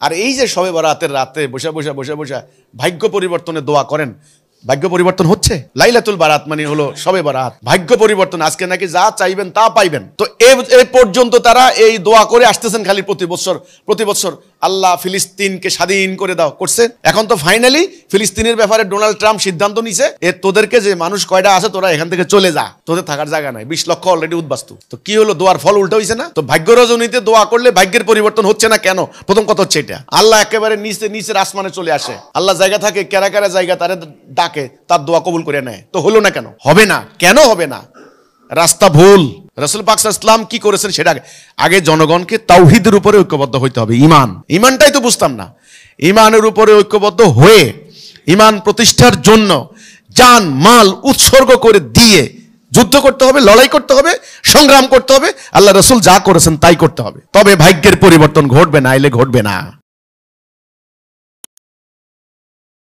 আর এই যে শবে বরাতের রাতে বসে বসে ভাগ্য পরিবর্তনের দোয়া করেন, ভাগ্য পরিবর্তন হচ্ছে। লাইলাতুল বারাত মানে হলো শবে বরাত, ভাগ্য পরিবর্তন। আজকে নাকি যা চাইবেন তা পাইবেন। তো এ পর্যন্ত তারা এই দোয়া করে আসতেছেন খালি প্রতি বছর আল্লাহ ফিলিস্তিনকে স্বাধীন করে দাও করছে। এখন তো ফাইনালি ফিলিস্তিনের ব্যাপারে ডোনাল্ড ট্রাম্প সিদ্ধান্ত নিছে, তোদেরকে যে মানুষ কয়টা আছে তোরা এখান থেকে চলে যা, তোদের থাকার জায়গা নাই। 20 লক্ষ অলরেডি উদ্বাস্তু। তো কি হলো, দোয়ার ফল উল্টো হয়েছে না? তো ভাগ্য রজনীতে দোয়া করলে ভাগ্যের পরিবর্তন হচ্ছে না কেন? প্রথম কথা হচ্ছে এটা, আল্লাহ একেবারে নিচের আসমানে চলে আসে। আল্লাহ জায়গা থাকে, কেরা জায়গা তারে ডাকে, তার দোয়া কবুল করে নেয়। তো হলো না কেন? হবে না কেন? হবে না, রাস্তা ভুল। রাসূল পাক সাল্লাল্লাহু আলাইহি ওয়াসাল্লাম কি করেছেন সেটা আগে জনগণকে তাওহীদের উপরে ঐক্যবদ্ধ হইতে হবে। ইমানটাই তো বুঝতাম না। ইমানের উপরে ঐক্যবদ্ধ হয়ে ইমান প্রতিষ্ঠার জন্য জান মাল উৎসর্গ করে দিয়ে যুদ্ধ করতে হবে, লড়াই করতে হবে, সংগ্রাম করতে হবে। আল্লাহ রাসূল যা করেছেন তাই করতে হবে। তবে ভাগ্যের পরিবর্তন ঘটবে, না এলে ঘটবে না।